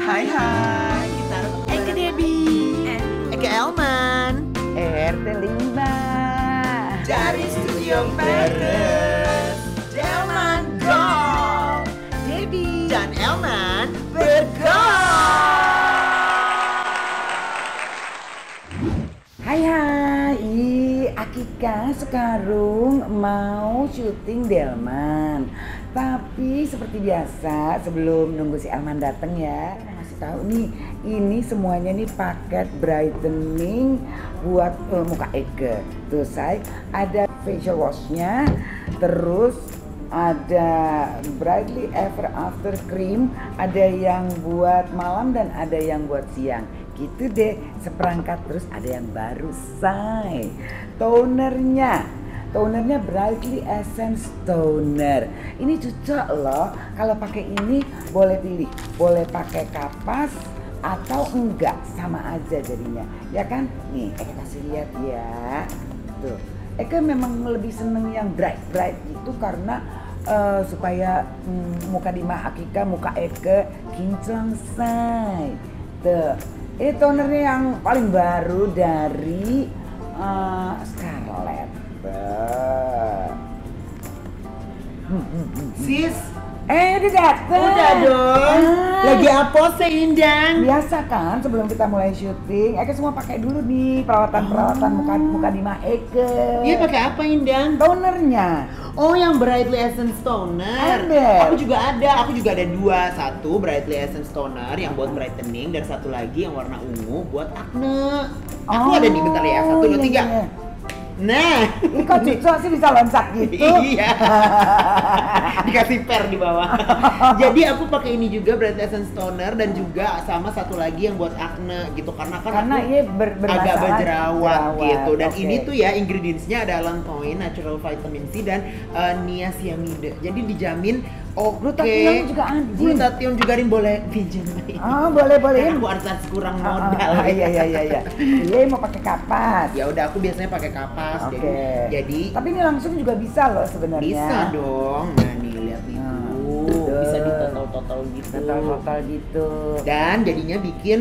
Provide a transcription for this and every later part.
Hai hai, kita Eka Debbie, Eka Elman, RT 5 dari Studio Paris. Delman Go, Debbie dan Elman bergo. Hai, Akika sekarang mau syuting Delman. Tapi seperti biasa sebelum nunggu si Elman dateng ya, ngasih tahu nih, ini semuanya nih paket brightening buat muka Eke. Tuh say, ada facial washnya, terus ada Brightly Ever After Cream, ada yang buat malam dan ada yang buat siang. Gitu deh, seperangkat. Terus ada yang baru say, tonernya Brightly Essence Toner. Ini cocok loh. Kalau pakai ini boleh pilih, boleh pakai kapas atau enggak, sama aja jadinya. Ya kan? Nih, Eka kasih lihat ya. Tuh. Eka memang lebih seneng yang bright gitu karena supaya muka Dima Akika, muka Eka kinclong say. Tuh. Ini tonernya yang paling baru dari Scarlett. Sis, Udah dateng. udah dong. Lagi apa Seindang? Biasa kan sebelum kita mulai syuting, Eke semua pakai dulu nih peralatan muka Dima Eke. Iya pakai apa Indang? Tonernya. Oh yang Brightly Essence Toner. Ada. Aku juga ada dua. Satu Brightly Essence Toner yang buat brightening dan satu lagi yang warna ungu buat acne. Aku ada di bentar ya, 1, 2, 3. Iya. Nah, Ih kok cocok sih bisa loncat gitu. iya. Dikasih per di bawah. Jadi aku pakai ini juga Brightly Essence Toner dan juga sama satu lagi yang buut acne gitu karena Karena aku iya agak berjerawat gitu. Dan oke. ini tuh ya ingredientsnya ada lantoin, natural vitamin C dan niacinamide. Jadi dijamin oke. Glutathione juga ada. Glutathione juga Rin boleh pinjam. Oh boleh. Karena aku harus kurang modal. Iya. Iya mau pakai kapas. Ya udah aku biasanya pakai kapas. Oke. Jadi Tapi ini langsung juga bisa loh sebenarnya. bisa dong. Nah nih lihat nih tuh. Bisa ditotal gitu. Total gitu. Dan jadinya bikin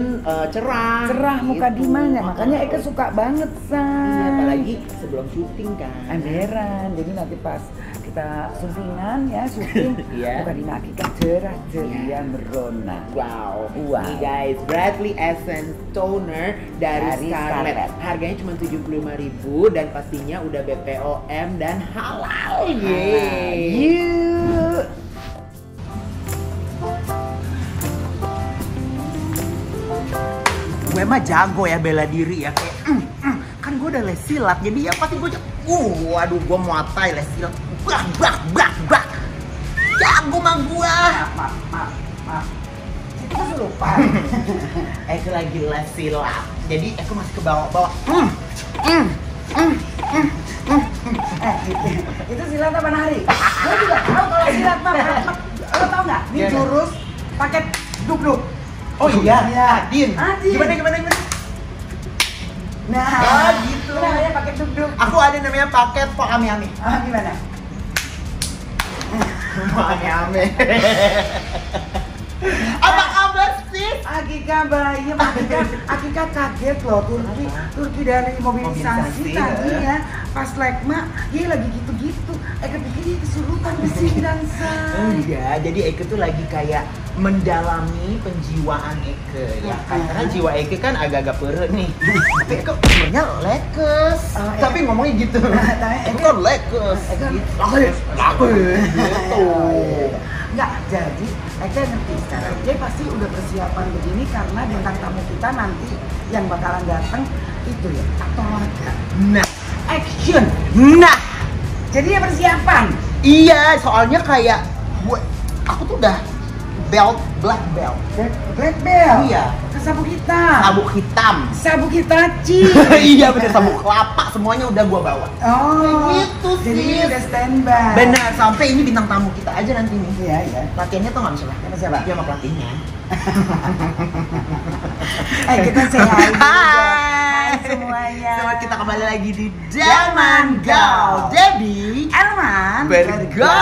cerah. Cerah muka gitu. Dimanya, makanya Eka suka banget say. Iya, apalagi sebelum syuting kan. Emberan, jadi nanti pas kita syutingan ya syuting Iya. muka Dima Akika cerah ceria merona. Wow. Wow. Nih guys, Brightly Essence Toner dari Scarlett. Scarlett. Harganya cuma 75.000 dan pastinya udah BPOM dan halal. Yeay. Yuk. Gue mah jago ya bela diri ya kayak kan gue udah les silat jadi ya pasti gue waduh gue muatai les silat bak jago mah gue. Maaf. Itu kan lupa. Aku lagi les silat jadi aku masih ke bawah Itu silat apa nari? Gue juga tahu kalau silat mah. Lo tau nggak? Ini Gimana? jurus pakai duk. oh iya Adin. gimana Nah, gitu. Namanya pakai duk. Aku ada namanya paket Pakame-ame. Gimana? Pakame-ame. Apa kabar sis? Akika bayem, Akika kaget loh Turki dari mobilisasi tadi ya. Pas Lekma, dia lagi gitu-gitu. Eka pikir dia kesurupan mesin dan Enggak, jadi Eke tuh lagi kayak mendalami penjiwaan Eke ya kan? Karena jiwa Eke kan agak-agak pere nih. Tapi Eke umurnya lekes. Tapi ngomongnya gitu. Eke kan lekes. Lakes gitu. Enggak, jadi Eka ngerti sekarang. Dia pasti udah persiapan begini karena bintang tamu kita nanti yang bakalan datang itu ya, aktor warga. Nah, Action. nah, Jadi ya persiapan. iya soalnya kayak aku tuh udah black belt. Black belt. Iya. Sabuk hitam. Sabuk hitam. Sabuk Hitachi. Iya bener, sabuk kelapa semuanya udah gua bawa. Oh. Gitu, Jadi sis. ini udah standby. Benar, sampai ini bintang tamu kita aja nanti nih. Iya. Pelatihannya tau nggak misalnya? Sama siapa? Dia sama pelatihnya. Kita say hi dulu. Hai. Hai semuanya. Selamat kita kembali lagi di Delman Go. Debbie Elman Bergo.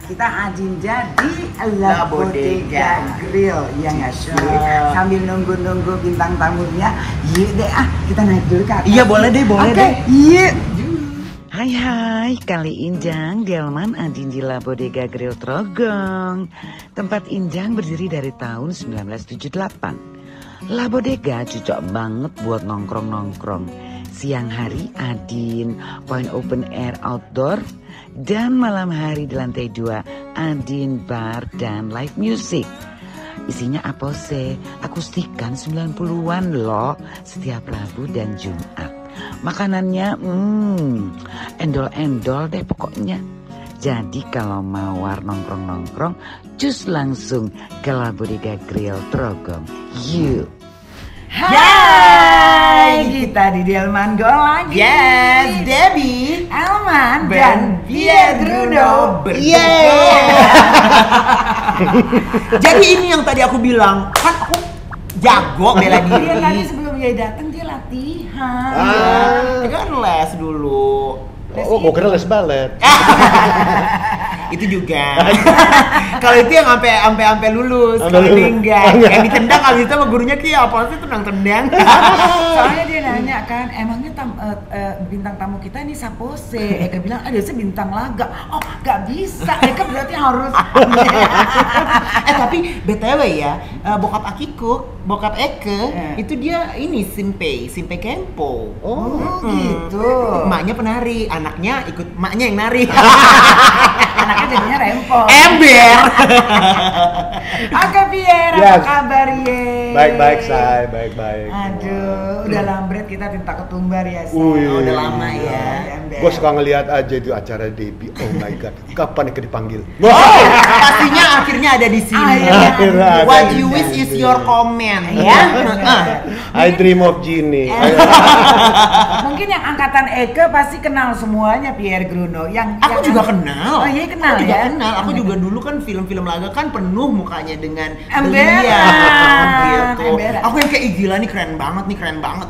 kita Adinja di La La Bodega Bodega Grill ya nggak sih? Sambil nunggu bintang tamunya, iya deh kita naik dulu ke atas. Iya boleh deh. Iya. Hai, kali Injang Delman Adin di La Bodega Grill Trogong. Tempat Injang berdiri dari tahun 1978. La Bodega cocok banget buat nongkrong-nongkrong. Siang hari Adin, point open air outdoor. Dan malam hari di lantai 2 Adin bar dan live music. Isinya apose, akustikan 90-an loh setiap Rabu dan Jumat. Makanannya endol-endol deh pokoknya. Jadi kalau mawar nongkrong-nongkrong, cus langsung ke La Bodega Grill Trogong. Yuk. Hai, kita di Delman Go lagi. Yes, Debbie, Elman dan Pietruno Jadi ini yang tadi aku bilang, kan aku jago bela diri. Dia tadi sebelum dia datang dia latihan. Dia kan les dulu. Oh, gue kira les balet. Itu juga. Kalau itu yang sampai lulus, Sampai kalau ini lulus. enggak. Yang ditendang habis itu sama gurunya apa sih tendang-tendang. Soalnya dia nanya kan, emangnya bintang tamu kita ini sapose? Eka bilang, ada bintang laga. Oh, nggak bisa. Eka berarti harus. Tapi BTW ya, bokap Akiku, bokap Eke, itu dia ini Simpe Kempo. Oh, gitu. Emaknya penari, anaknya ikut emaknya yang nari. Anaknya jadinya rempong. Ember. Oke, Pierre, Yes. apa kabar ye? Baik-baik, Say. Baik-baik. Aduh, udah lambret kita tinta ketumbar ya, Say. Oh, udah lama ya. Ember. Gue suka ngeliat aja itu acara Debbie. Oh my god, kapan Eka dipanggil? Pastinya akhirnya ada di sini. Akhirnya ada What di you wish sini. is your comment Iya. ya. I dream of Genie. Mungkin yang angkatan Eke pasti kenal semuanya Pierre Gruno. Aku juga kenal. Oh iya kenal Aku juga ya. kenal. Aku juga dulu kan film-film laga kan penuh mukanya dengan Emberan. belian, gitu. Emberan. Aku yang kayak gila nih keren banget.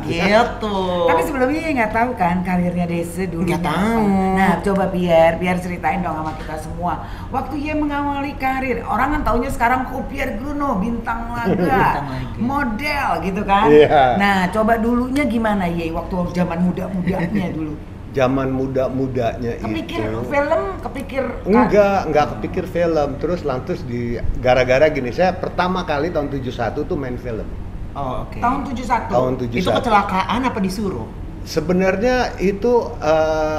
Gitu. Tapi sebelumnya ya nggak tahu kan karirnya Dese dulu. Nggak tahu. Nah coba Pierre ceritain dong sama kita semua. Waktu dia mengawali karir, orang kan taunya sekarang Pierre Gruno bintang laga, model gitu kan. Iya. Nah coba dulunya gimana ye waktu zaman muda-mudanya dulu. Zaman muda-mudanya Kepikir itu. film, kepikir Enggak kepikir film. Terus lantas gara-gara gini, saya pertama kali tahun 71 tuh main film. Oh, oke. tahun 71. Tahun 71. Itu kecelakaan apa disuruh? Sebenarnya itu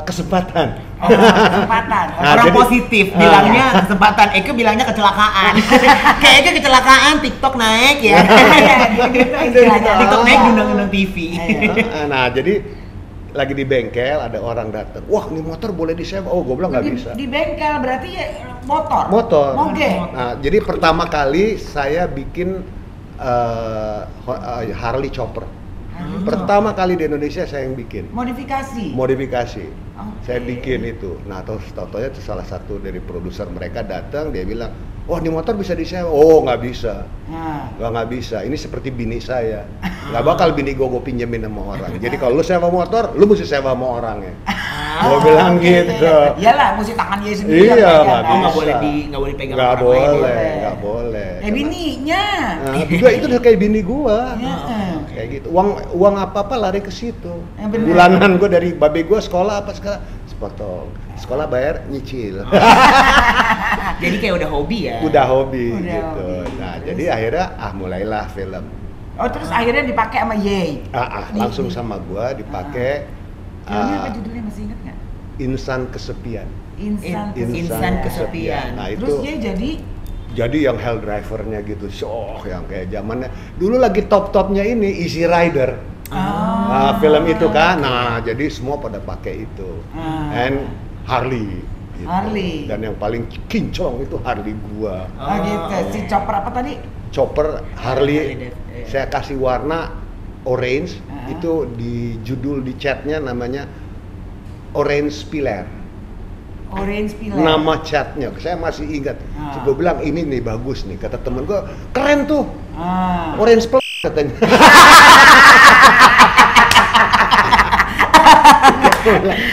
kesempatan. Oh, kesempatan. Nah, Orang jadi- positif bilangnya kesempatan, Eke bilangnya kecelakaan. Kayak Eke kecelakaan, TikTok naik ya. TikTok naik di undang-undang TV. Nah, jadi lagi di bengkel ada orang datang. Wah, ini motor boleh disewa. Oh, gue bilang nggak bisa. Di bengkel berarti ya motor. Motor. Moge. Nah, jadi pertama kali saya bikin Harley Chopper. Pertama kali di Indonesia saya yang bikin. Modifikasi. Modifikasi. Oke. Saya bikin itu. Nah, terus tau-taunya salah satu dari produser mereka datang, dia bilang, "Wah, ini motor bisa disewa." Oh, nggak bisa. Nah. Nggak bisa. Ini seperti bini saya. Nggak bakal bini gue pinjemin sama orang. Jadi kalau lu sewa motor, lu mesti sewa sama orangnya. Gue bilang gitu. Iyalah, mesti tangan dia sendiri. Iya, yang nggak pegang. bisa. nggak boleh pegang Nggak orang lain. boleh, nggak boleh. Bininya. Nah, juga itu udah kayak bini gua. Heeh. Kayak gitu. Uang apa-apa lari ke situ. Bener. Bulanan gua dari babe gua sekolah apa sekarang sepotong. Sekolah bayar nyicil. Jadi kayak udah hobi ya. Udah hobi Udah gitu. hobi. Nah, Terus? jadi akhirnya mulailah film. Oh, terus akhirnya dipakai sama Ye. Langsung sama gua dipakai Filmnya apa judulnya masih ingat nggak? Insan Kesepian. Insan Kesepian. Nah, Terus itu dia jadi yang hell drivernya gitu, show yang kayak zamannya dulu lagi top-topnya ini Easy Rider. Nah, film itu kan. Nah, jadi semua pada pakai itu. And Harley. Gitu. Harley. Dan yang paling kinclong itu Harley gua. Oh gitu. Si chopper apa tadi? Chopper Harley. Harley. Saya kasih warna orange. Itu di judul di catnya namanya Orange Pillar. Orange Pillar. Nama catnya, saya masih ingat. Gue bilang ini nih bagus nih. Kata temen gue, keren tuh. Orange Pillar katanya.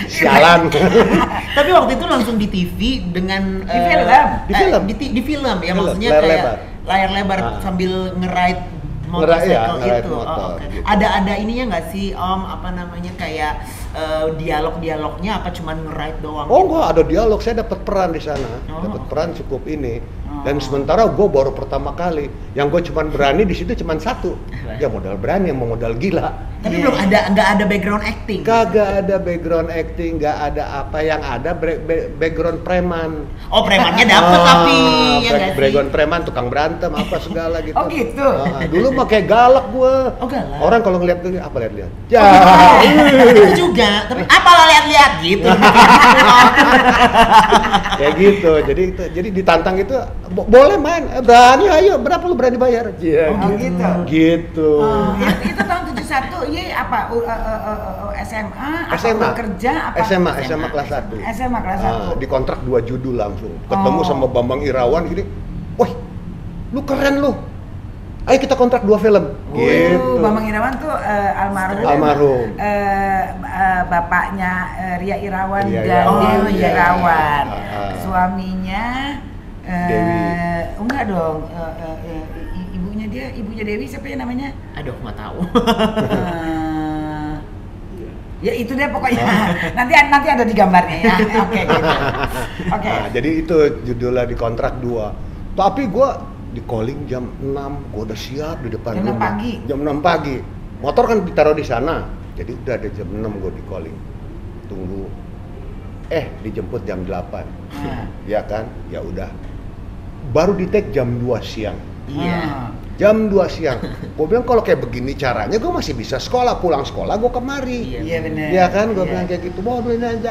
Sialan. Tapi waktu itu langsung di TV dengan Di film? di film ya, Film, maksudnya layar kayak lebar. layar lebar sambil nge-ride Nge-ride, motorcycle nge-ride itu. motor, Oke. gitu. Ada ininya nggak sih apa namanya kayak dialognya apa cuman nge-ride doang? Oh gitu? enggak, ada dialog, saya dapat peran di sana. Oh. Dapat peran cukup ini. Dan sementara gue baru pertama kali, yang gue cuman berani di situ cuman satu. Ya modal berani, mau modal gila. Tapi belum nggak ada background acting. Kagak ada background acting, nggak ada apa, yang ada background preman. Oh, premannya dapet tapi ya nggak sih? Background preman, tukang berantem apa segala gitu. Oh, gitu? Dulu mah kayak galak gue. Oh, galak. Orang kalau ngeliat gue apa lihat-lihat. Ya. Itu juga, tapi apa lo lihat-lihat gitu. Kayak gitu. Jadi ditantang itu boleh main, berani, ayo, berapa lu berani bayar? Iya. Oh, gitu. Gitu. Itu tahun 71, iya apa? SMA? Apa SMA. Kerja? Apa? SMA kelas 1. SMA kelas 1. Dikontrak 2 judul langsung. Ketemu Oh. sama Bambang Irawan gini. Wih, lu keren lu. Ayo kita kontrak 2 film. Gitu. Bambang Irawan tuh almarhum. Almarhum. Bapaknya Ria Irawan Ria dan Irawan. Dewi Iya. Irawan. Ah. Suaminya Dewi. enggak dong. Ibunya Dewi siapa ya namanya? Aduh, nggak tahu. Ya itu deh pokoknya. nanti ada di gambarnya ya. Oke gitu. Oke. Nah, jadi itu judulnya dikontrak 2. Tapi gua di calling jam 6, gua udah siap di depan Jam 6 rumah. pagi? Jam 6 pagi. Motor kan ditaruh di sana. Jadi udah ada jam 6 gua di calling. Tunggu. Dijemput jam 8. Nah. Ya kan? Ya udah. Baru di take jam 2 siang. Iya. Jam 2 siang. Gue bilang kalau kayak begini caranya gue masih bisa sekolah, pulang sekolah gue kemari. Iya benar. Iya kan, gue Iya. bilang kayak gitu. Mau ini aja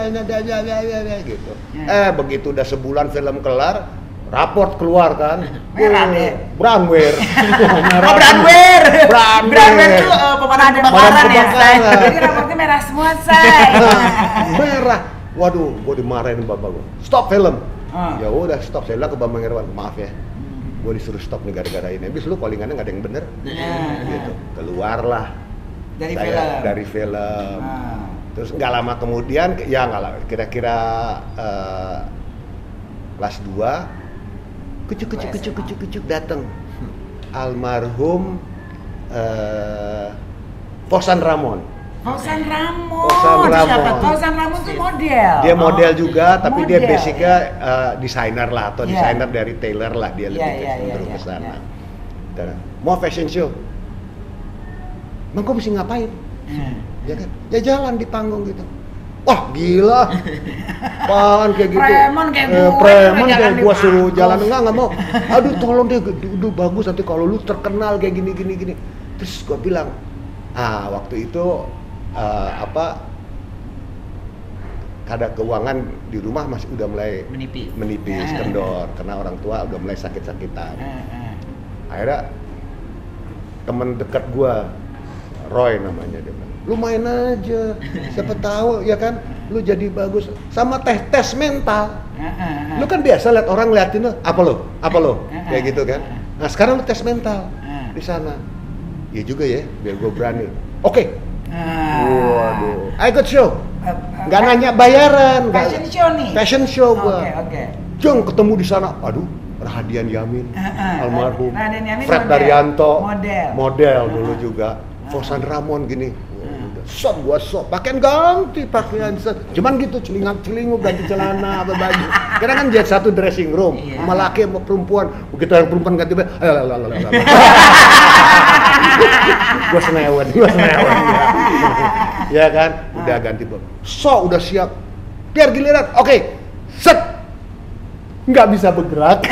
gitu. Ya. Begitu udah sebulan film kelar, raport keluar kan. Merah deh. Branware. Oh, Branware. Branware tuh pemadam Pemadam kebakaran ya, kebakaran. Say. Jadi rapotnya merah semua, say. Merah. Waduh, gue dimarahin bapak gue. Stop film. Ah. Ya udah stop. Saya bilang ke Bambang Irawan, maaf ya. Gue disuruh stop nih gara-gara ini. Habis lu callingannya nggak ada yang bener. Gitu. Keluarlah. Dari Saya film. dari film. Ah. Terus nggak lama kemudian, ya nggak lama, kira-kira kelas 2, kucuk datang almarhum Fausan Ramon. Fausan Ramon. Fausan Ramon. Siapa tuh? Fausan Ramon tuh model. Dia model juga, tapi dia model, basicnya desainer lah, atau Iya. desainer dari tailor lah, dia lebih Iya, cenderung iya, ke sana. iya. Dan, mau fashion show? Bang, kok mesti ngapain? Ya kan? Ya jalan di panggung gitu. Wah, gila. Apaan kayak gitu? Preman kayak gue, Preman jalan kayak di gua suruh panggung. jalan, enggak mau. Aduh, tolong deh, udah bagus nanti kalau lu terkenal kayak gini. Terus gua bilang, waktu itu kadar keuangan di rumah masih udah mulai menipis, kendor, karena orang tua udah mulai sakit-sakitan. Akhirnya temen dekat gua, Roy namanya, dia bilang, lu main aja, siapa tahu ya kan, lu jadi bagus. Sama tes mental. Lu kan biasa lihat orang ngeliatin lu, apa lo, kayak gitu kan. Nah sekarang lu tes mental di sana. Iya juga ya, biar gua berani. Oke. Waduh, I got show. Nggak nanya bayaran, nggak. Fashion show nih. Fashion show gua. Oke. Jong ketemu di sana, aduh, Rahadian Yamin, almarhum, Rahadian Yamin Fred model. Daryanto, Model. dulu juga, Fausan Ramon gini, gua pakaian ganti pakaian set, cuman gitu celingak-celinguk ganti celana apa baju, karena kan dia satu dressing room, sama laki sama perempuan, begitu yang perempuan ganti baju, gua senewan ya kan, udah ganti baju, udah siap, biar giliran, oke, set. Nggak bisa bergerak.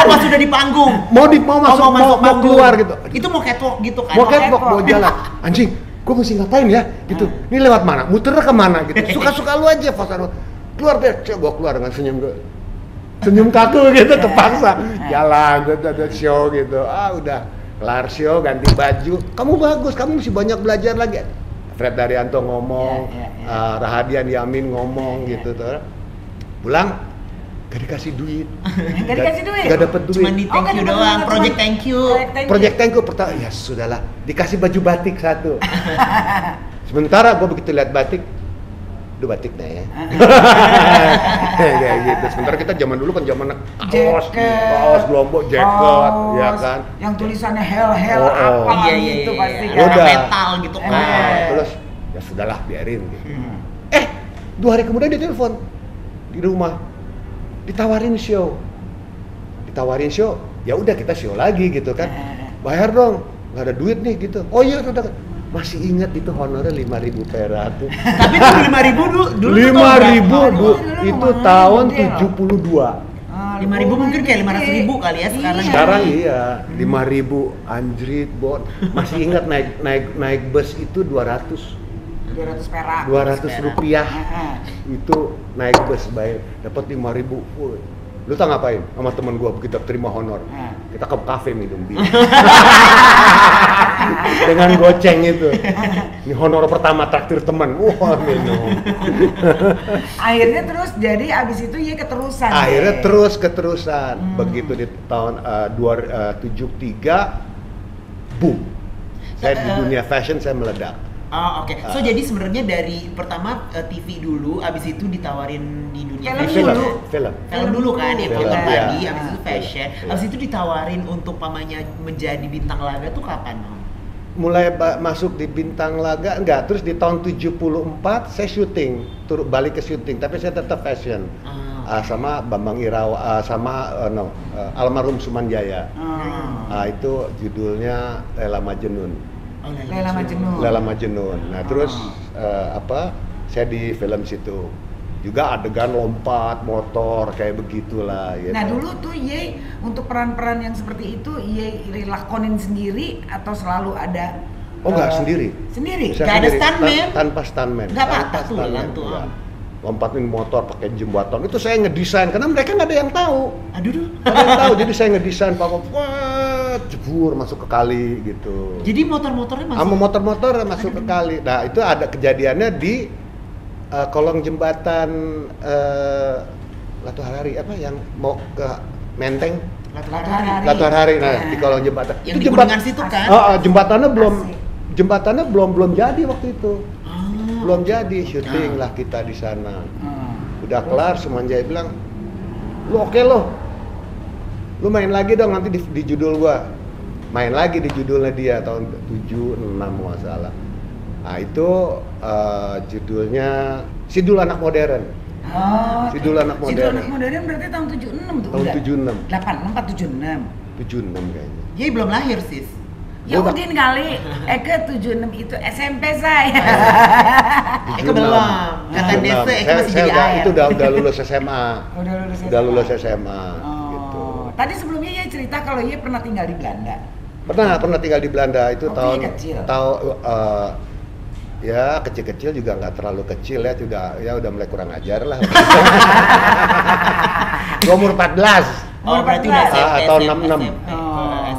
Pas sudah di panggung. Mau masuk mau keluar gitu. Itu mau catwalk gitu kan. Mau catwalk, mau jalan. Anjing, gua mesti ngapain ya? Gitu. Ini lewat mana? Muter ke mana gitu. Suka-suka lu aja, Fausan. Keluar deh, gua keluar dengan senyum kaku gitu, terpaksa. Jalan, ada show gitu. Udah kelar show, ganti baju. Kamu bagus, kamu mesti banyak belajar lagi. Fred Daryanto ngomong, Rahadian Yamin ngomong gitu tuh. Pulang gak dikasih duit. Gak dapet duit. Cuma di thank you doang, project thank you. Project thank you pertama, ya sudahlah, dikasih baju batik 1. Sementara gue begitu lihat batik, lu batik dah ya. Kayak gitu. Sementara kita zaman dulu kan zaman kaos Lombok, jaket, ya kan. Yang tulisannya hell apa gitu pasti kan. Udah. Metal gitu kan. Terus ya sudahlah biarin gitu. 2 hari kemudian dia telepon di rumah, ditawarin show, ya udah kita show lagi gitu kan. Bayar dong, nggak ada duit nih gitu. Oh iya udah. Masih ingat itu honornya 5.000 perak. Tapi itu 5.000 dulu 5.000 itu tahun 72. 5.000 mungkin kayak 500.000 kali ya sekarang. Sekarang iya, 5.000 anjrit bot. Masih ingat naik bus itu 200 perak. 200 rupiah. Itu naik bus bayar dapat 5.000. Lu tau ngapain? Sama temen gua kita terima honor. Kita ke kafe minum bir. Dengan goceng itu. Ini honor pertama traktir teman. Wah, minum. Akhirnya terus jadi abis itu ya keterusan. Akhirnya terus keterusan. Begitu di tahun 73 boom. Saya di dunia fashion saya meledak. Oh, oke. So jadi sebenarnya dari pertama TV dulu, abis itu ditawarin di dunia film dulu kan ya, film tadi, abis itu fashion, abis itu ditawarin untuk pamannya menjadi bintang laga tuh kapan? Mulai masuk di bintang laga enggak, terus di tahun 74 saya syuting, balik ke syuting, tapi saya tetap fashion. Sama Bambang Irawan, almarhum Sumanjaya. Itu judulnya Lela Majnun. Lela Majnun. Nah, terus saya di film situ. Juga adegan lompat motor kayak begitulah gitu. Nah, dulu tuh Ye untuk peran-peran yang seperti itu Ye lakonin sendiri atau selalu ada? Oh, enggak sendiri. Sendiri. Enggak ada stuntman. Tanpa stuntman. Enggak patah tuh ya. Lompatin motor pakai jembatan. Itu saya ngedesain karena mereka nggak ada yang tahu. Aduh. Nggak ada yang tahu. Jadi saya ngedesain pakai jebur masuk ke kali gitu. Jadi motor-motornya masuk? Sama motor-motor masuk ke kali. Nah itu ada kejadiannya di kolong jembatan Latu Harari yang mau ke Menteng. Latu Harari. Nah di kolong jembatan. Yang di Kuningan situ kan? Jembatannya belum jadi waktu itu. Belum jadi, syuting lah kita di sana. Udah kelar, Sumanjaya bilang, lu oke lo, lu main lagi dong nanti di judul gua. Main lagi di judulnya dia tahun 76 masalah. Nah itu judulnya Sidul Anak Modern. Sidul Anak Modern. Sidul Anak Modern berarti tahun 76 tuh. Tahun 76. 76 kayaknya. Jadi belum lahir sis. Ya mungkin kali, Eke 76 itu SMP saya. Eke belum, kata Desa Eke masih jadi air. Itu udah lulus SMA. Udah lulus SMA. Gitu. Tadi sebelumnya Ye cerita kalau Ye pernah tinggal di Belanda. Pernah tinggal di Belanda itu kecil. Ya kecil-kecil juga nggak terlalu kecil ya udah mulai kurang ajar lah. Gua umur 14. Oh, berarti udah tahun 66.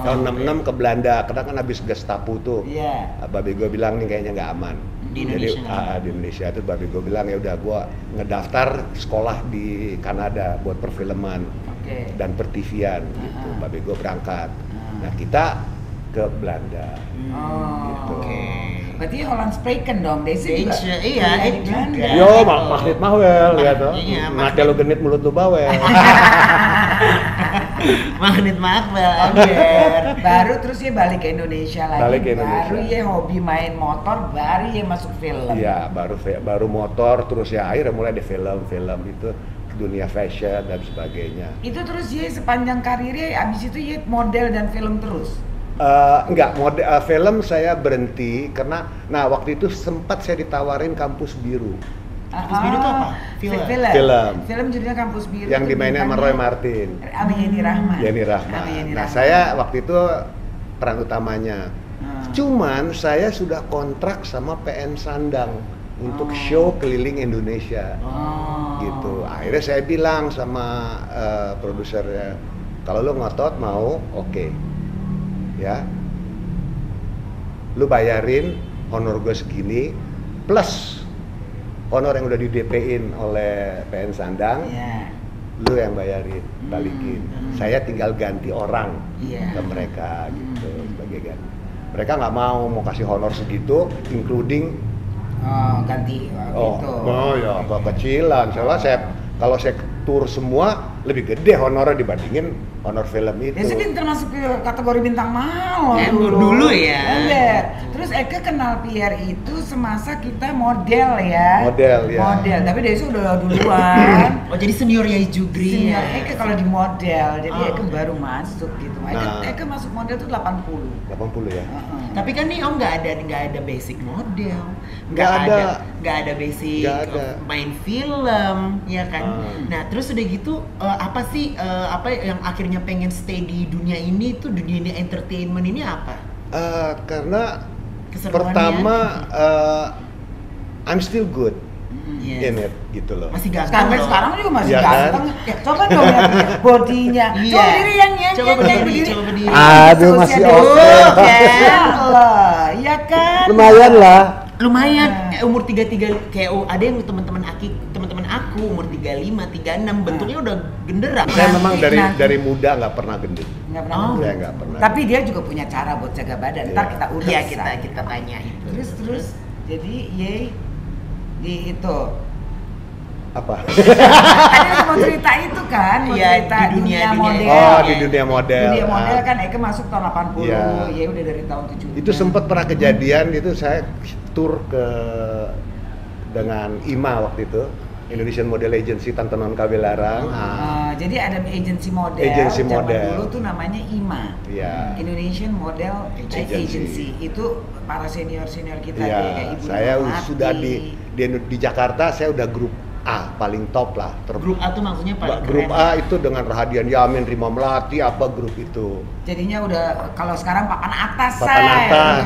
Tahun 66 ke Belanda, karena kan habis Gestapo tuh. Iya. Babi gue bilang nih kayaknya nggak aman. Di Indonesia. Jadi di Indonesia tuh babi gue bilang ya udah gue ngedaftar sekolah di Kanada buat perfilman dan pertivian gitu. Babi gue berangkat. Nah kita ke Belanda. Gitu. Berarti Holland Spreken dong, Desi juga. Iya, juga. Yo, Magnet Mahwel gitu. Mati lu genit mulut lu bawel. Magnet Mahwel. Baru terus Ye balik ke Indonesia lagi. Baru Ye hobi main motor, baru Ye masuk film. Iya, baru motor terus ya akhirnya mulai ada film itu dunia fashion dan sebagainya. Itu terus Ye sepanjang karirnya abis itu Ye model dan film terus. Enggak, film saya berhenti karena waktu itu sempat saya ditawarin Kampus Biru. Kampus Biru itu apa? Film judulnya Kampus Biru. Yang dimainnya sama Roy Martin. Yeni Rahman. Nah, saya waktu itu peran utamanya. Cuman saya sudah kontrak sama PN Sandang untuk show keliling Indonesia. Gitu. Akhirnya saya bilang sama produsernya, kalau lo ngotot mau, oke. Ya, lu bayarin honor gue segini plus honor yang udah di DP-in oleh PN Sandang, lu yang bayarin, balikin. Saya tinggal ganti orang ke mereka gitu sebagai ganti. Mereka nggak mau kasih honor segitu, including ganti gitu. Oh ya, kekecilan. Soalnya kalau saya tur semua lebih gede honornya dibandingin honor film itu. Ya sedih termasuk ke kategori bintang mahal dulu ya. Bener. Terus Eke kenal Pierre itu semasa kita model ya. Model. Tapi dia itu udah duluan. Oh jadi seniornya Jugri. Senior Eke kalau di model, jadi Eke baru masuk gitu. Eke masuk model tuh 80. 80 ya. Tapi kan nih Om nggak ada basic model, nggak ada basic main film, ya kan. Nah terus udah gitu apa sih apa yang akhirnya pengen stay di dunia ini tuh, dunia entertainment ini apa? Karena pertama I'm still good in it gitu loh. Masih ganteng. Sampai sekarang juga masih ya ganteng. Kan? Ya, coba dong lihat bodinya. Coba berdiri yang coba berdiri. Aduh masih oke. Allah, ya kan? Lumayan lah. Lumayan. Umur 33 kayak ada yang teman-teman aku umur 35, 36 bentuknya udah genderang. Saya memang dari muda nggak pernah gendut. Saya nggak pernah. Tapi dia juga punya cara buat jaga badan. Ntar kita urus. Iya, kita tanya itu. Terus jadi di itu apa? Tadi mau cerita itu kan, cerita di dunia model. Oh, di dunia model. Dunia model kan Eke masuk tahun 80. Ya Udah dari tahun 70. Itu sempat pernah kejadian itu saya tur dengan IMA waktu itu, Indonesian Model Agency Tantonon Kabelarang. Jadi ada agensi model. Zaman dulu tuh namanya IMA. Yeah. Indonesian Model Agency. Itu para senior kita kayak Ibu saya Nurmati. sudah di Jakarta, saya udah grup A paling top lah. Grup A tuh maksudnya paling grup keren. A itu dengan Rahadian Yamin, Rima Melati, apa grup itu. Jadinya udah kalau sekarang papan atas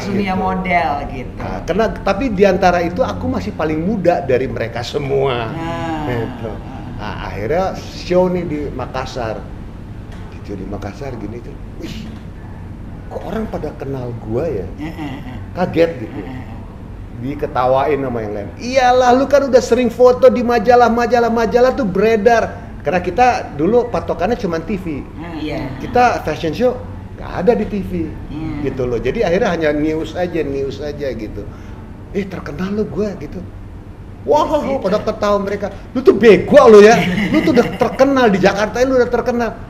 dunia gitu. Model gitu. Nah, tapi diantara itu aku masih paling muda dari mereka semua. Gitu. Nah, akhirnya show nih di Makassar. Gitu, di Makassar gini tuh. Wih, kok orang pada kenal gua ya? Kaget gitu. Diketawain sama yang lain. Iyalah, lu kan udah sering foto di majalah tuh beredar. Karena kita dulu patokannya cuma TV. Kita fashion show nggak ada di TV, gitu loh. Jadi akhirnya hanya news aja gitu. Terkenal lu gue gitu. Wow, pada ketawa mereka. Lu tuh bego lo ya. Lu tuh udah terkenal di Jakarta, lu udah terkenal.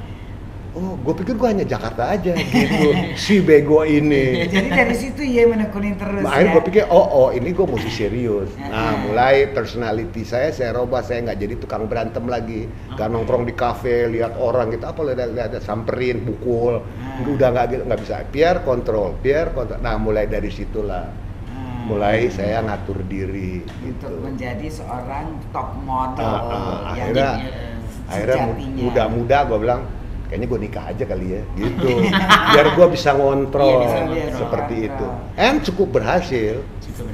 Oh, gue pikir gue hanya Jakarta aja gitu, si bego ini. Jadi dari situ menekunin terus. Akhirnya gue pikir, ini gue mesti serius. Nah, mulai personality saya rubah, saya nggak jadi tukang berantem lagi, nggak nongkrong di kafe, lihat orang gitu, apa lihat samperin, pukul, udah nggak bisa. Biar kontrol. Nah, mulai dari situlah, mulai saya ngatur diri. Untuk gitu. menjadi seorang top model. Akhirnya muda-muda gue bilang, kayaknya gue nikah aja kali ya, gitu. Biar gue bisa ngontrol, seperti itu. Cukup berhasil.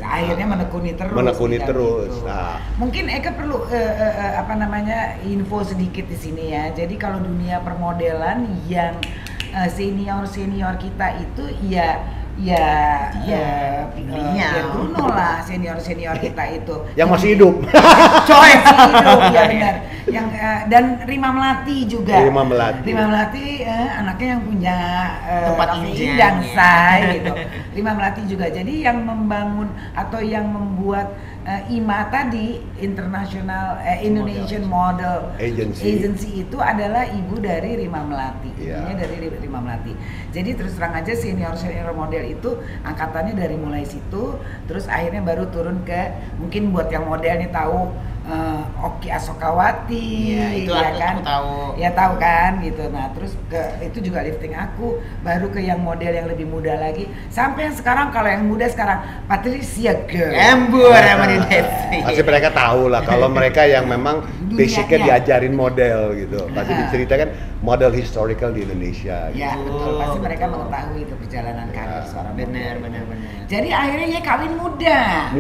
Akhirnya menekuni terus. Gitu. Nah. Mungkin Eka perlu info sedikit di sini ya. Jadi kalau dunia permodelan yang senior kita itu Bruno lah senior kita itu yang masih hidup. Coy masih hidup ya benar. Yang dan Rima Melati juga. Rima Melati anaknya yang punya tempat Indang say gitu. Rima Melati juga. Jadi yang membangun atau yang membuat IMA tadi Indonesian Model Agency itu adalah ibu dari Rima Melati. Ibunya dari Rima Melati. Jadi terus terang aja senior model itu angkatannya dari mulai situ, terus akhirnya baru turun ke mungkin buat yang modelnya tahu Oki Asokawati, itu kan? Aku tahu. Ya tahu kan gitu. Nah terus itu juga lifting aku, baru ke yang model yang lebih muda lagi, sampai yang sekarang kalau yang muda sekarang Patricia Girl. Pasti mereka tahu lah kalau mereka yang memang basicnya diajarin model gitu. Pasti diceritakan model historical di Indonesia. Ya gitu. Betul. Pasti mereka mengetahui itu perjalanan karir seorang benar. Jadi akhirnya ya kawin muda.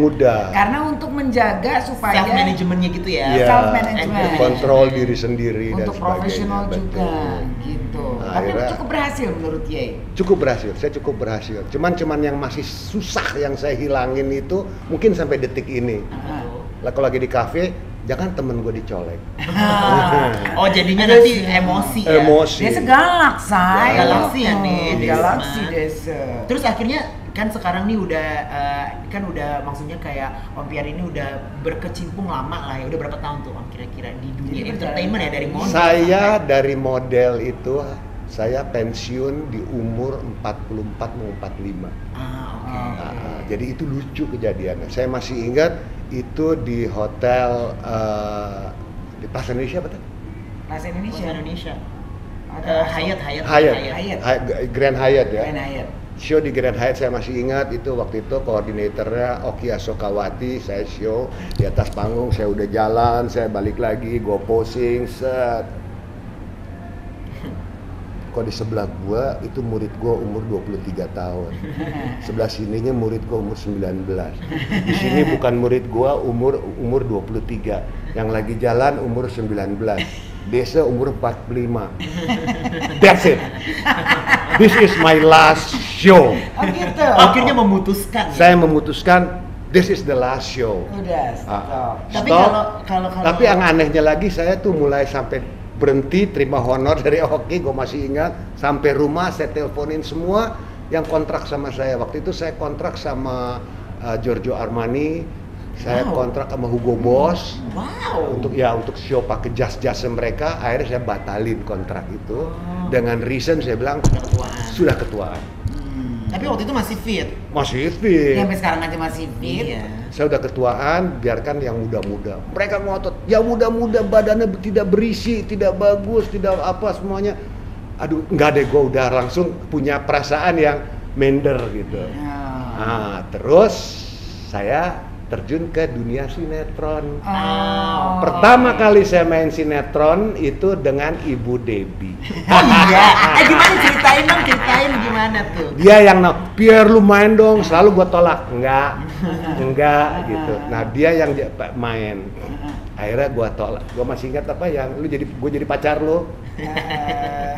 Karena untuk menjaga supaya self managementnya gitu ya. Self management. Kontrol diri sendiri untuk dan profesional sebagainya. juga gitu. Tapi cukup berhasil menurut Ye. Saya cukup berhasil. Cuman yang masih susah yang saya hilangin itu mungkin sampai detik ini. Lah kalau lagi di kafe, jangan temen gue dicolek. Oh jadinya nanti emosi ya? Dia segalak say. Galaksi ya nih. Galaksi desa. Terus akhirnya kan sekarang nih udah kan udah maksudnya kayak Om Pierre ini udah berkecimpung lama lah ya. Udah berapa tahun tuh Om kira-kira di dunia entertainment ya, dari model? Saya dari model itu saya pensiun di umur 44 mau 45. Jadi itu lucu kejadiannya. Saya masih ingat itu di hotel di Plaza Indonesia apa tuh? Plaza Indonesia. Hyatt. Grand Hyatt ya. Grand Hyatt. Show di Grand Hyatt saya masih ingat itu waktu itu koordinatornya Oki Asokawati, saya show di atas panggung, saya udah jalan, saya balik lagi, go posing, set. Kok di sebelah gua itu murid gua umur 23 tahun. Sebelah sininya murid gua umur 19. Di sini bukan murid gua umur 23. Yang lagi jalan umur 19. Desa umur 45. That's it. This is my last show. Oh gitu. Akhirnya memutuskan. Saya memutuskan this is the last show. Udah stop. Tapi Stop. kalau Tapi yang anehnya lagi saya tuh mulai sampai berhenti terima honor dari Oki, gue masih ingat, sampai rumah saya teleponin semua yang kontrak sama saya. Waktu itu saya kontrak sama Giorgio Armani, saya kontrak sama Hugo Boss. Wow. Untuk show pakai jas-jas mereka. Akhirnya saya batalin kontrak itu dengan reason saya bilang sudah ketuaan. Tapi waktu itu masih fit. Masih fit. Sampai sekarang aja masih fit. Iya. Saya udah ketuaan, biarkan yang muda-muda. Mereka ngotot, yang muda-muda badannya tidak berisi, tidak bagus, tidak apa semuanya. Aduh, enggak deh, gue udah langsung punya perasaan yang minder gitu. Nah, terus saya terjun ke dunia sinetron. Pertama kali saya main sinetron itu dengan Ibu Debbie. Oh iya. Gimana ceritain gimana tuh? Dia yang Pierre lu main dong, selalu gua tolak. Enggak gitu. Nah, dia yang main. Akhirnya gua tolak. Gua masih ingat apa yang gua jadi pacar lu.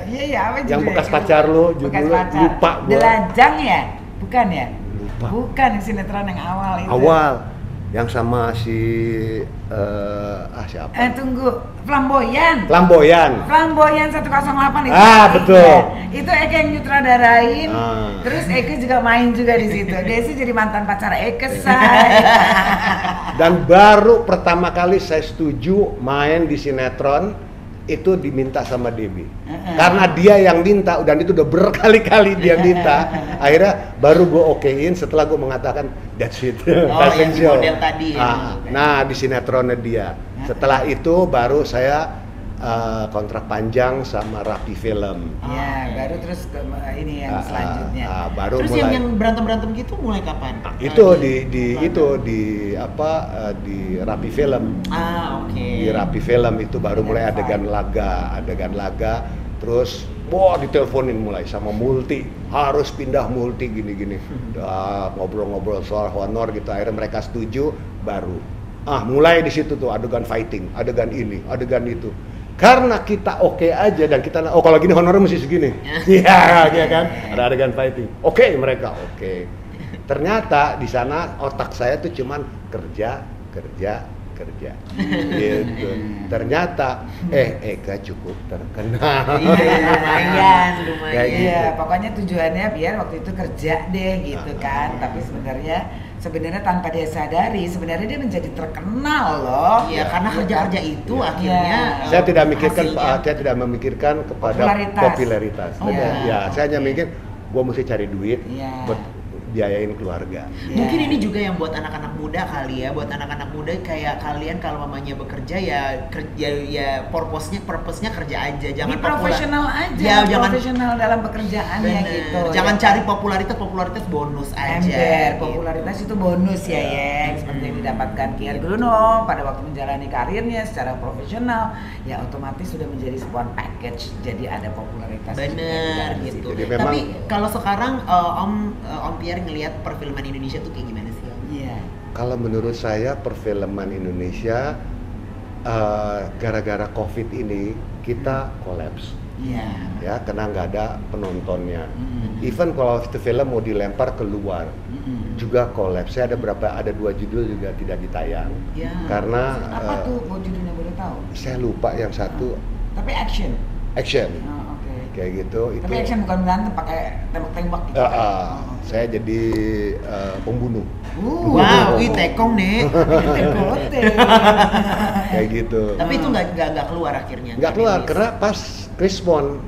Iya, apa Yang judulnya? bekas pacar lu, judulnya lupa gua. Delajang ya? Bukan ya? Lupa. Bukan sinetron yang awal itu. Awal yang sama si siapa? Tunggu, Flamboyan. Flamboyan 108 itu. betul. Ya. Itu Eke yang nyutradarain. Terus Eke juga main juga di situ. Desi jadi mantan pacar Eke, say. Dan baru pertama kali saya setuju main di sinetron itu diminta sama Debbie. Karena dia yang minta, dan itu udah berkali-kali dia minta. Akhirnya baru gue okein setelah gue mengatakan that's it. Yang di model tadi. Nah, di sinetronnya dia. Setelah itu baru saya kontrak panjang sama Rapi Film. Ya, baru terus ke ini yang selanjutnya. Baru Terus mulai. yang berantem gitu mulai kapan? Itu di Rapi Film. Oke. Di Rapi Film itu baru mulai adegan laga, terus diteleponin mulai sama Multi, harus pindah Multi gini-gini. Ngobrol-ngobrol soal honor gitu, akhirnya mereka setuju, baru mulai di situ tuh adegan fighting, adegan ini, adegan itu. Karena kita oke aja dan kita kalau gini honornya mesti segini. Iya kan? Ada adegan fighting. Mereka oke. Ternyata di sana otak saya tuh cuman kerja. Gitu. Ternyata Eka cukup terkenal. Lumayan. Kayak gitu. Iya, pokoknya tujuannya biar waktu itu kerja deh gitu kan. Tapi sebenarnya tanpa dia sadari sebenarnya dia menjadi terkenal loh. Iya, karena kerja itu akhirnya Saya tidak memikirkan kepada popularitas. Saya hanya mikir gue mesti cari duit buat biayain keluarga. Mungkin ini juga yang buat anak-anak muda kali ya, buat anak-anak muda kayak kalian kalau mamanya bekerja ya purpose-nya kerja aja, jangan profesional aja. Ya, jangan profesional dalam pekerjaannya gitu. Jangan cari popularitas bonus aja. Popularitas itu bonus ya, seperti yang didapatkan Pierre Bruno pada waktu menjalani karirnya secara profesional, ya otomatis sudah menjadi sebuah package, jadi ada popularitas. Bener gitu. Jadi memang, tapi kalau sekarang Om Pierre ngelihat perfilman Indonesia tuh kayak gimana sih Om? Iya. Kalau menurut saya perfilman Indonesia gara-gara COVID ini kita kolaps. Iya. Ya, karena nggak ada penontonnya. Even kalau itu film mau dilempar keluar, juga kolaps. Saya ada 2 judul juga tidak ditayang. Ya. Karena Apa tuh judulnya boleh tahu? saya lupa yang satu. Tapi action. Action. Oke. Kayak gitu. Tapi action bukan berantem pakai tembak-tembak gitu. saya jadi pembunuh. Wow, ini tekong nih. Tekote. Kayak gitu. Tapi itu nggak keluar akhirnya. Nggak keluar karena pas Krismon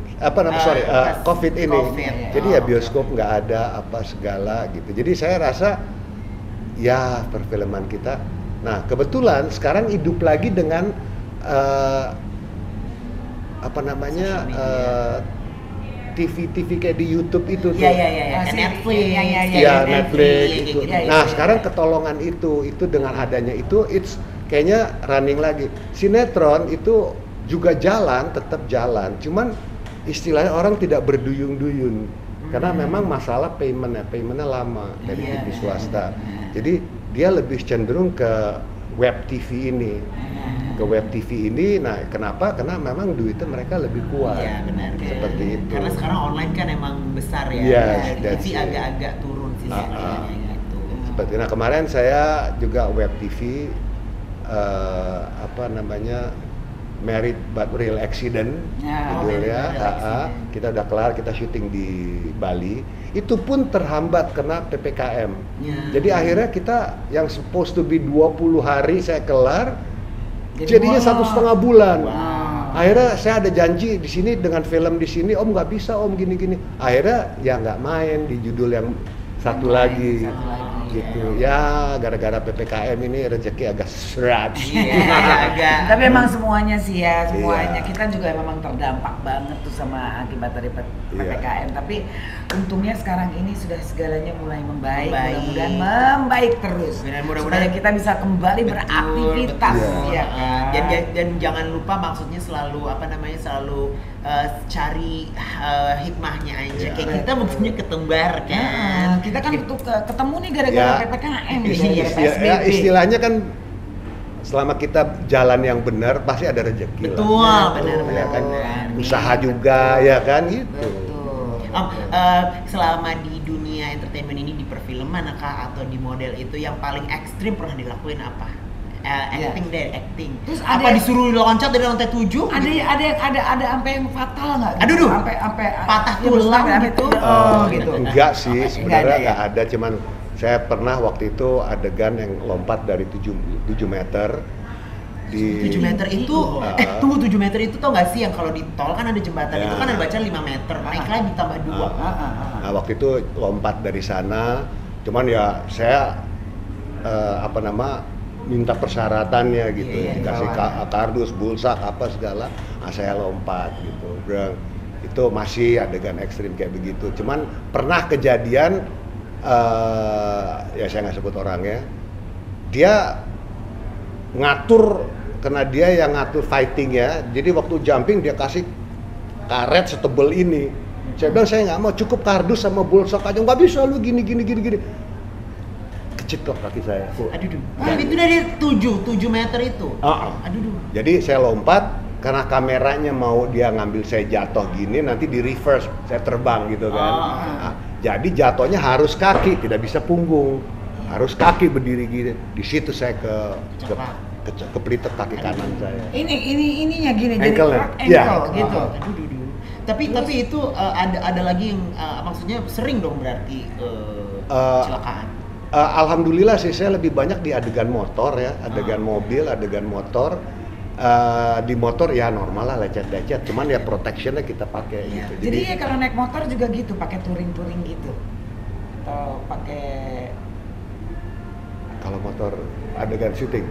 COVID ini. COVID. Jadi ya bioskop nggak ada apa segala gitu. Jadi saya rasa ya perfilman kita. Nah kebetulan sekarang hidup lagi dengan TV kayak di YouTube itu tuh. Iya. Netflix. Iya, Netflix gitu. itu. Nah, sekarang ketolongan itu dengan adanya itu kayaknya running lagi. Sinetron itu juga tetap jalan. Cuman istilahnya orang tidak berduyun-duyun. Karena memang masalah paymentnya lama dari TV swasta. Jadi dia lebih cenderung ke web TV ini. Nah kenapa? Karena memang duitnya mereka lebih kuat. Iya benar. Seperti itu. Karena sekarang online kan emang besar ya. Yes, TV agak-agak turun sih sebenarnya gitu. Seperti nah kemarin saya juga web TV Married but Real Accident judulnya. Kita udah kelar, kita syuting di Bali. Itu pun terhambat kena PPKM. Jadi akhirnya kita yang supposed to be 20 hari saya kelar, jadinya 1,5 bulan. Akhirnya saya ada janji di sini dengan film di sini, Om nggak bisa Om gini-gini. Akhirnya ya nggak main di judul yang satu lagi. Gitu ya, gara-gara PPKM ini rezeki agak serat. Tapi emang semuanya sih ya, semuanya kita juga memang terdampak banget tuh sama akibat dari PPKM. Tapi untungnya sekarang ini sudah segalanya mulai membaik. Mudah-mudahan membaik terus. Supaya kita bisa kembali beraktivitas. Ya kan? Dan jangan lupa maksudnya selalu cari hikmahnya aja. Kayak kita maksudnya ketembar kan. Kita kan ketemu nih gara-gara PPKM. Istilahnya kan selama kita jalan yang benar pasti ada rezeki. Betul, benar. Ya kan, usaha juga ya kan gitu. Selama di dunia entertainment ini, di perfilman atau di model itu yang paling ekstrim pernah dilakuin apa? Acting. Terus apa disuruh loncat dari lantai 7? Ada sampai yang fatal nggak? Aduh, sampai patah tulang gitu. Gitu. Enggak sih, sebenarnya nggak ada. Cuman saya pernah waktu itu adegan yang lompat dari 7 meter. 7 meter itu, tunggu 7 meter itu tau gak sih yang kalau di tol kan ada jembatan itu kan ada baca 5 meter, naik lagi tambah 2. Nah waktu itu lompat dari sana, cuman ya saya minta persyaratannya gitu, dikasih kardus, bulsak apa segala, saya lompat gitu. Itu masih adegan ekstrim kayak begitu. Cuman pernah kejadian, ya saya nggak sebut orangnya, dia ngatur, karena dia yang ngatur fighting ya. Jadi waktu jumping dia kasih karet setebel ini. Saya bilang saya nggak mau, cukup kardus sama bulsak aja. Nggak bisa lu gini. Keceklek kaki saya. Aduh. Itu dari 7 meter itu. Aduh. Jadi saya lompat karena kameranya mau dia ngambil saya jatuh gini, nanti di reverse saya terbang gitu kan. Nah, jadi jatuhnya harus kaki, tidak bisa punggung. Harus kaki berdiri gini. Di situ saya kepelitek kaki kanan saya. Ininya gini, ankle gitu. Tapi itu ada lagi yang maksudnya sering dong berarti kecelakaan. Alhamdulillah sih saya lebih banyak di adegan motor ya, adegan mobil, adegan motor. Di motor ya normal lah, lecet-lecet, cuman ya protectionnya kita pakai gitu. Jadi ya kalau naik motor juga gitu, pakai touring gitu, atau pakai kalau motor adegan syuting?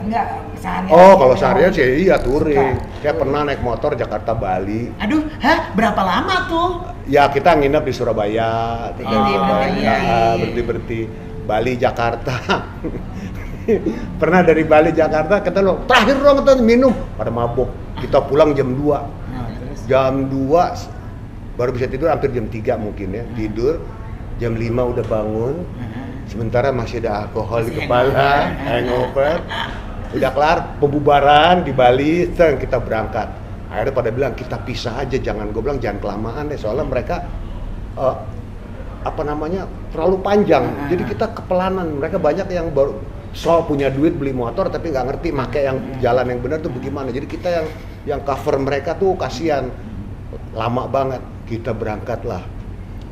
Enggak, seharian. Oh, kalau seharian sih iya touring. Saya pernah naik motor Jakarta Bali. Aduh, berapa lama tuh? Ya kita nginep di Surabaya, berhenti Bali Jakarta. Pernah dari Bali Jakarta kita terakhir dong kita minum, pada mabuk. Kita pulang jam 2. Jam 2 baru bisa tidur, hampir jam 3 mungkin ya. Tidur jam 5 udah bangun. Sementara masih ada alkohol di kepala, hangover. Udah kelar pembubaran di Bali, kita berangkat. Akhirnya pada bilang kita pisah aja, jangan, gue bilang jangan kelamaan deh, soalnya mereka terlalu panjang. Jadi kita kepelanan. Mereka banyak yang baru punya duit beli motor tapi nggak ngerti pakai yang jalan yang benar tuh bagaimana. Jadi kita yang cover mereka tuh kasihan, lama banget. Kita berangkat lah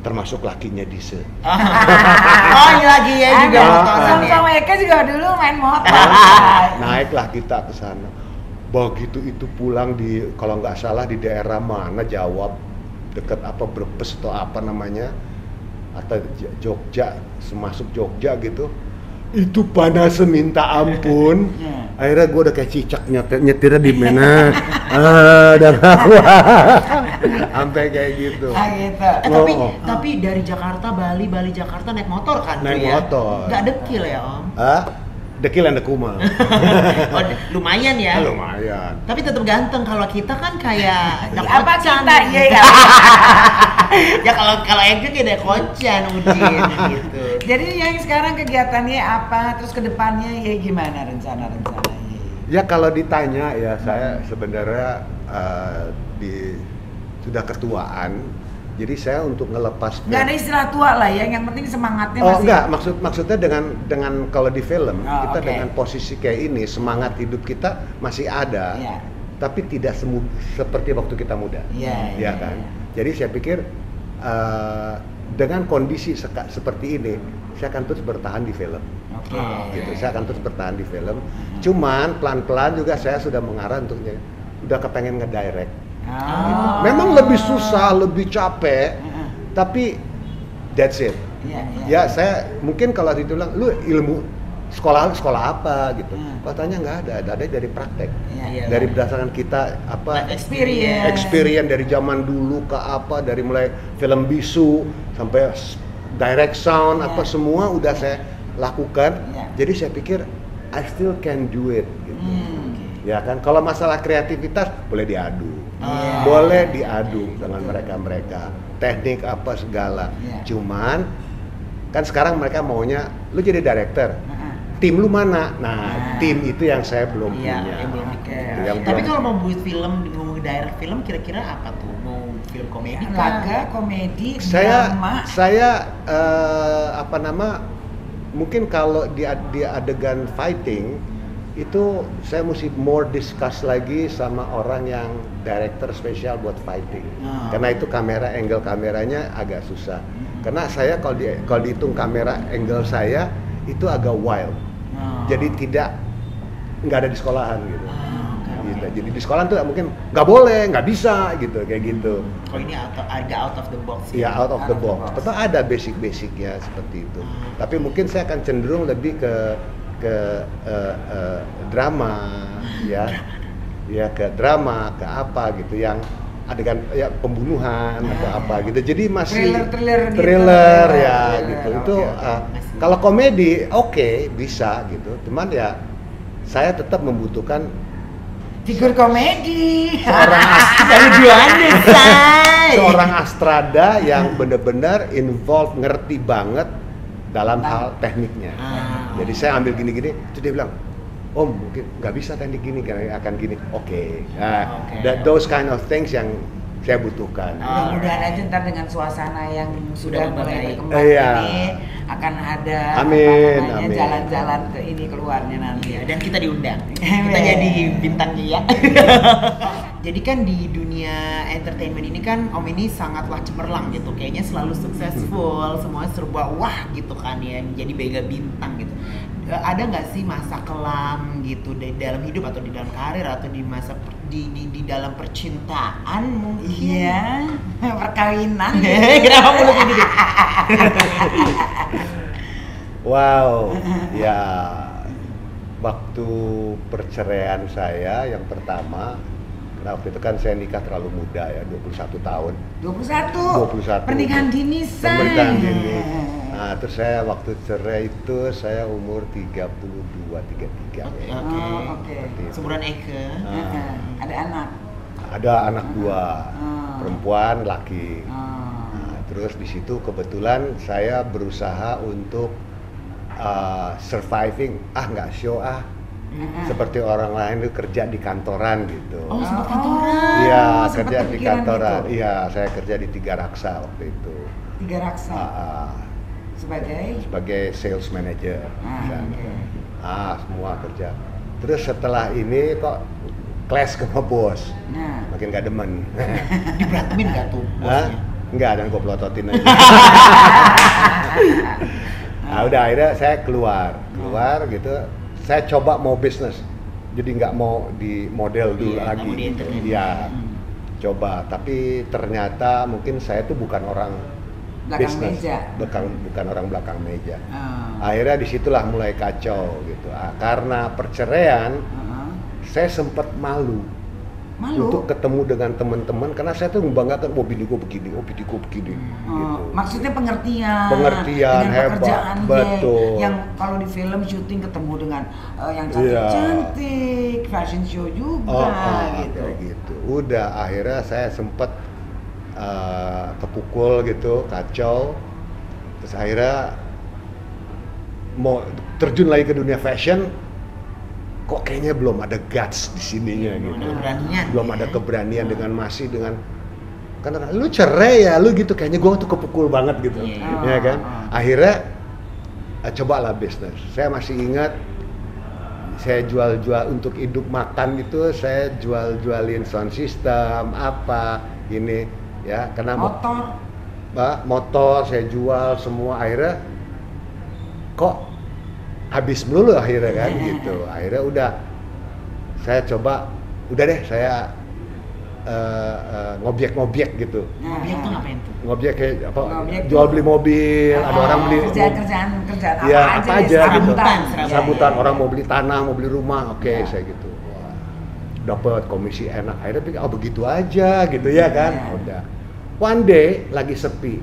termasuk lakinya Dise. Oh ini lagi ya juga motoran ya. Sama Eka juga dulu main motor. Naiklah kita ke sana. Begitu itu pulang kalau nggak salah di daerah mana jawab dekat apa Brebes atau apa namanya atau Jogja, semasuk Jogja gitu. Itu panas minta ampun. Akhirnya gue udah kayak cicak nyetirnya di mana. Dan sampai kayak gitu. Gitu. Tapi dari Jakarta Bali Jakarta naik motor kan? Naik motor. Nggak dekil ya Om? Dekil and dekuma. Oh, lumayan ya? Lumayan. Tapi tetap ganteng. Kalau kita kan kayak Apa kita? Iya ya. Ya kalau Eka kayak kocan Udin gitu. Jadi yang sekarang kegiatannya apa? Terus kedepannya ya gimana rencana-rencananya? Ya kalau ditanya ya saya sebenarnya sudah ketuaan. Jadi saya untuk ngelepas nggak ada istilah tua lah ya, yang penting semangatnya masih. Oh enggak, maksudnya dengan kalau di film kita okay. dengan posisi kayak ini semangat hidup kita masih ada, tapi tidak seperti waktu kita muda, ya kan? Jadi saya pikir dengan kondisi seperti ini, saya akan terus bertahan di film, gitu. Saya akan terus bertahan di film. Cuman pelan-pelan juga saya sudah mengarah untuknya, udah kepengen ngedirect. Gitu. Memang lebih susah, lebih capek, tapi that's it. Ya saya mungkin kalau dibilang lu ilmu sekolah apa gitu, katanya nggak ada dari praktek, dari berdasarkan kita apa experience dari zaman dulu ke apa, dari mulai film bisu sampai direct sound apa semua udah saya lakukan. Jadi saya pikir I still can do it gitu. Ya kan, kalau masalah kreativitas boleh diadu, boleh diadu dengan mereka teknik apa segala. Cuman kan sekarang mereka maunya lu jadi director, tim lu mana? Nah, tim itu yang saya belum punya. Tapi kalau mau buat film, mau direct film, kira-kira apa tuh? Mau film komedi? Laga, komedi, drama. Saya mungkin kalau di adegan fighting itu saya mesti more discuss lagi sama orang yang director spesial buat fighting, karena itu angle kameranya agak susah. Karena saya kalau dihitung kamera angle saya itu agak wild, jadi nggak ada di sekolahan gitu. Jadi di sekolahan tuh mungkin nggak boleh, nggak bisa gitu, kayak gitu. Oh ini agak out of the box ya? Out of the box. Tetap ada basic-basicnya seperti itu. Tapi mungkin saya akan cenderung lebih ke drama, ke drama, ke apa gitu yang adegan ya pembunuhan atau apa gitu. Jadi masih thriller gitu. Itu kalau komedi bisa gitu. Cuman ya saya tetap membutuhkan figur komedi. Seorang astrada yang benar-benar involved, ngerti banget dalam hal tekniknya. Jadi saya ambil gini-gini, terus dia bilang, Om mungkin nggak bisa teknik gini, akan gini. Those kind of things yang saya butuhkan. Mudah-mudahan aja ntar dengan suasana yang sudah mulai berkembang ini akan ada jalan-jalan ke ini keluarnya nanti. Dan kita diundang, kita jadi bintangnya ya. Jadi kan di dunia entertainment ini kan Om ini sangatlah cemerlang gitu, kayaknya selalu successful, semuanya serba wah gitu kan ya, jadi mega bintang gitu. Ada nggak sih masa kelam gitu di dalam hidup atau di dalam karir atau di masa di dalam percintaan mungkin? Iya, perkawinan. Kenapa mulutnya gede? Wow, ya waktu perceraian saya yang pertama, nah waktu itu kan saya nikah terlalu muda ya, 21 tahun. 21. Pernikahan dini, say. Pernikahan dini. Nah, terus saya waktu cerai itu saya umur 32, 33. Oke. Seumuran Eke. Ada anak? Ada anak 2, perempuan, laki. Nah, terus di situ kebetulan saya berusaha untuk surviving, nggak show seperti orang lain itu kerja di kantoran gitu. Oh, sempat kantoran? Iya, kerja di kantoran. Gitu? Iya, saya kerja di Tiga Raksa waktu itu. Tiga Raksa? Sebagai sales manager. Semua kerja. Terus setelah ini kok clash sama bos, makin gak demen. Diberantemin gak tuh bosnya? Enggak, dan gue pelototin aja. Nah udah akhirnya saya keluar gitu. Saya coba mau bisnis, jadi nggak mau di model dulu Iya, lagi. nggak mau di entertain. Iya, coba. Tapi ternyata mungkin saya tuh bukan orang Belakang bisnis, meja. bukan orang belakang meja. Oh. Akhirnya disitulah mulai kacau gitu. Karena perceraian, saya sempat malu untuk ketemu dengan teman-teman karena saya tuh membanggakan, oh bini gue begini, oh bini gue begini. Gitu. Maksudnya pengertian Pengertian, dengan hebat, pekerjaan dia, betul. yang kalau di film syuting ketemu dengan yang Iya. cantik-cantik, fashion show juga gitu. Kayak gitu. Udah akhirnya saya sempat kepukul gitu, kacau. Terus akhirnya mau terjun lagi ke dunia fashion, kok kayaknya belum ada guts di sininya gitu. Belum ada keberanian dengan masih dengan karena lu cerai ya, lu gitu kayaknya gua tuh kepukul banget gitu. Ya kan? Akhirnya cobalah bisnis. Saya masih ingat saya jual-jual untuk hidup makan gitu, saya jualin sound system apa ini ya, karena motor saya jual semua. Akhirnya kok habis melulu akhirnya kan gitu. Akhirnya udah saya coba, udah deh saya ngobjek gitu. Ngobjek tuh ngapain tuh? Ngobjek kayak apa? Ngobjek Jual tuh- beli mobil, ada orang beli kerjaan ya, apa apa aja, aja gitu. serabutan. Sambutan orang mau beli tanah, mau beli rumah, oke saya gitu. Wah, dapat komisi enak. Akhirnya pikir, oh begitu aja gitu ya kan. Udah. One day lagi sepi,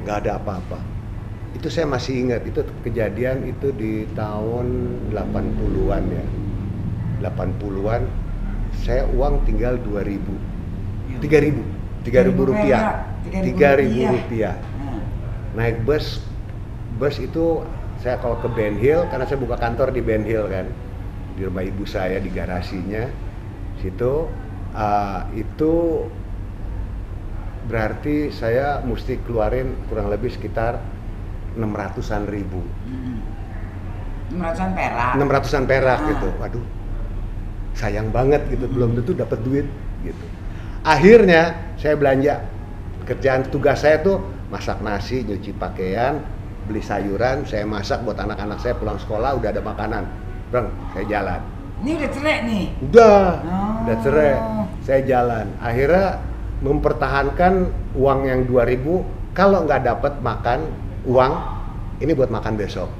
nggak ada apa-apa. Itu saya masih ingat, itu kejadian itu di tahun 80-an ya. 80-an, saya uang tinggal 2.000. 3.000 rupiah. 3.000 rupiah. Naik bus itu saya kalau ke Ben Hill, karena saya buka kantor di Ben Hill kan, di rumah ibu saya di garasinya situ. Itu berarti saya mesti keluarin kurang lebih sekitar 600-an ribu. 600-an perak. 600-an perak gitu. Waduh, sayang banget gitu, belum tentu dapat duit gitu. Akhirnya saya belanja. Kerjaan tugas saya tuh masak nasi, nyuci pakaian, beli sayuran, saya masak buat anak-anak saya pulang sekolah udah ada makanan. Bang, saya jalan. Ini udah cerai nih. Udah cerai. Saya jalan. Akhirnya mempertahankan uang yang 2.000, kalau nggak dapat makan uang ini buat makan besok.